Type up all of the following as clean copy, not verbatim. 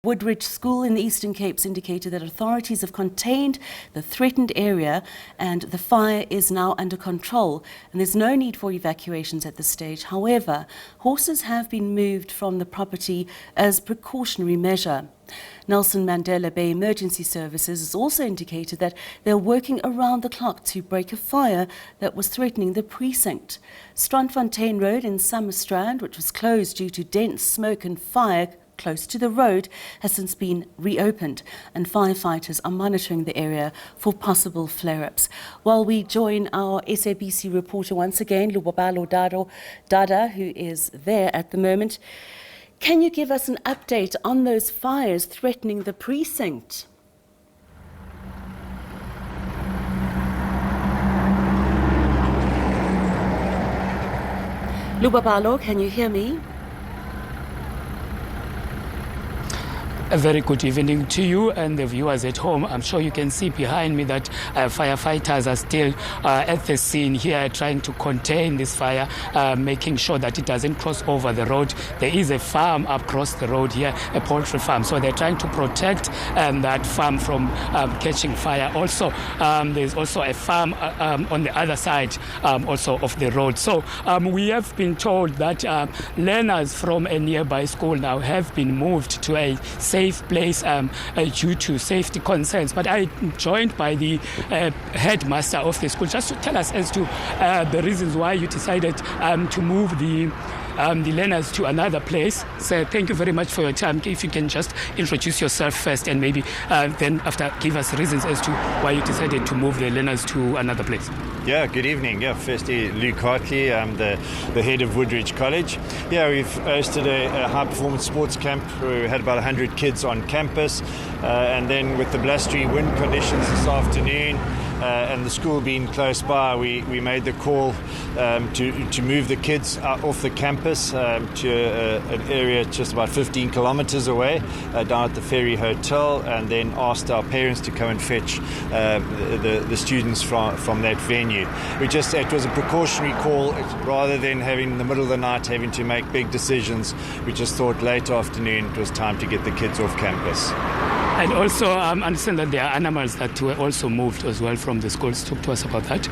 Woodridge School in the Eastern Cape's indicated that authorities have contained the threatened area and the fire is now under control and there's no need for evacuations at this stage. However, horses have been moved from the property as precautionary measure. Nelson Mandela Bay Emergency Services has also indicated that they're working around the clock to break a fire that was threatening the precinct. Strandfontein Road in Summerstrand, which was closed due to dense smoke and fire close to the road, has since been reopened and firefighters are monitoring the area for possible flare-ups. While we join our SABC reporter once again, Lubabalo Dada, who is there at the moment. Can you give us an update on those fires threatening the precinct? Lubabalo, can you hear me? A very good evening to you and the viewers at home. I'm sure you can see behind me that firefighters are still at the scene here trying to contain this fire, making sure that it doesn't cross over the road. There is a farm across the road here, a poultry farm, so they're trying to protect that farm from catching fire. Also, there's also a farm on the other side also of the road. So we have been told that learners from a nearby school now have been moved to a safe place due to safety concerns. But I'm joined by the headmaster of the school just to tell us as to the reasons why you decided to move the learners to another place. So thank you very much for your time. If you can just introduce yourself first and maybe then after give us reasons as to why you decided to move the learners to another place. Yeah, good evening. Yeah, firstly, Luke Hartley, I'm the head of Woodridge College. Yeah, we've hosted a high-performance sports camp. We had about 100 kids on campus. And then with the blustery wind conditions this afternoon, and the school being close by, we made the call to move the kids off the campus to an area just about 15 kilometers away, down at the Ferry Hotel, and then asked our parents to come and fetch the students from that venue. It was a precautionary call rather than having in the middle of the night having to make big decisions. We just thought late afternoon it was time to get the kids off campus. And also understand that there are animals that were also moved as well from the schools. Talk to us about that.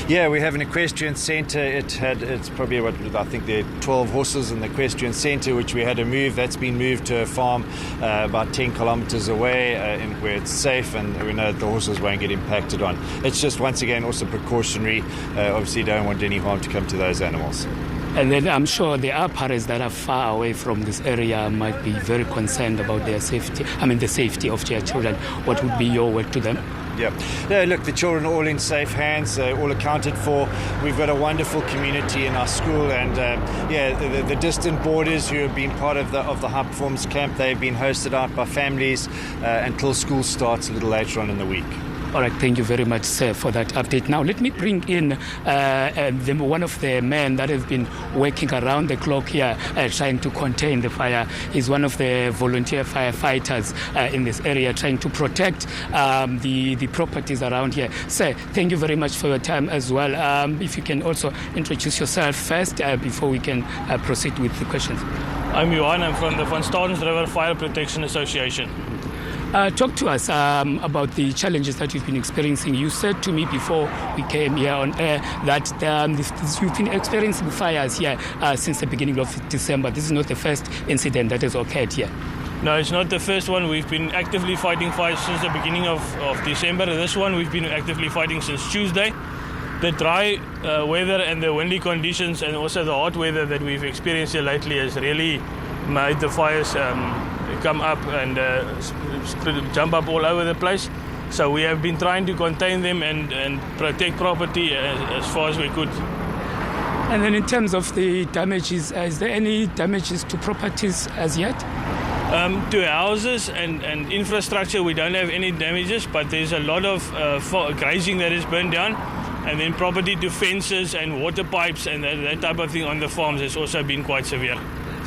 Yeah, we have an equestrian centre. It's probably I think there are 12 horses in the equestrian centre, which we had to move. That's been moved to a farm about 10 kilometres away where it's safe and we know that the horses won't get impacted on. It's just, once again, also precautionary. Obviously, don't want any harm to come to those animals. And then I'm sure there are parents that are far away from this area might be very concerned about their safety. The safety of their children. What would be your word to them? Yeah. No, look, the children are all in safe hands, all accounted for. We've got a wonderful community in our school, and the distant boarders who have been part of the high performance camp, they've been hosted out by families until school starts a little later on in the week. All right, thank you very much, sir, for that update. Now, let me bring in one of the men that has been working around the clock here trying to contain the fire. He's one of the volunteer firefighters in this area trying to protect the properties around here. Sir, thank you very much for your time as well. If you can also introduce yourself first before we can proceed with the questions. I'm Johan. I'm from the Van Staden River Fire Protection Association. Talk to us about the challenges that you've been experiencing. You said to me before we came here on air that you've been experiencing fires here since the beginning of December. This is not the first incident that has occurred here. No, it's not the first one. We've been actively fighting fires since the beginning of December. This one we've been actively fighting since Tuesday. The dry weather and the windy conditions and also the hot weather that we've experienced here lately has really made the fires come up and jump up all over the place. So we have been trying to contain them and protect property as far as we could. And then in terms of the damages, is there any damages to properties as yet? To houses and infrastructure, we don't have any damages, but there's a lot of grazing that is burned down. And then property to fences and water pipes and that type of thing on the farms has also been quite severe.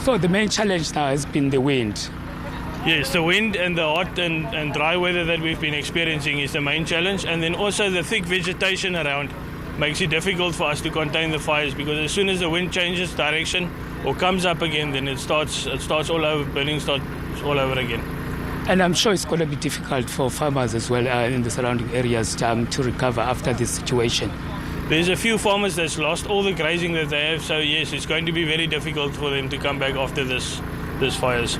So the main challenge now has been the wind. Yes, the wind and the hot and dry weather that we've been experiencing is the main challenge. And then also the thick vegetation around makes it difficult for us to contain the fires, because as soon as the wind changes direction or comes up again, then it starts all over, burning starts all over again. And I'm sure it's going to be difficult for farmers as well in the surrounding areas to recover after this situation. There's a few farmers that's lost all the grazing that they have, so yes, it's going to be very difficult for them to come back after this fires.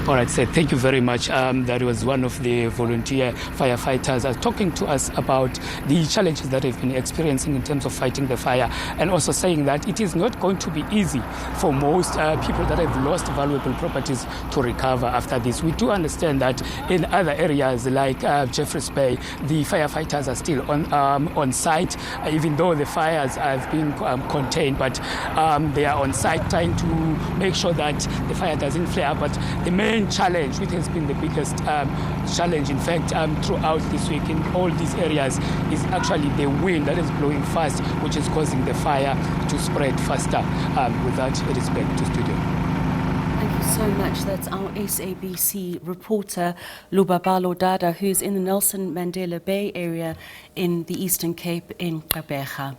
All right, sir, thank you very much. That was one of the volunteer firefighters talking to us about the challenges that they've been experiencing in terms of fighting the fire, and also saying that it is not going to be easy for most people that have lost valuable properties to recover after this. We do understand that in other areas like Jeffreys Bay, the firefighters are still on site, even though the fires have been contained, but they are on site trying to make sure that the fire doesn't flare up. But the main challenge, which has been the biggest challenge, in fact, throughout this week in all these areas, is actually the wind that is blowing fast, which is causing the fire to spread faster. With that, it is back to studio. Thank you so much. That's our SABC reporter, Lubabalo Dada, who's in the Nelson Mandela Bay area in the Eastern Cape in Gqeberha.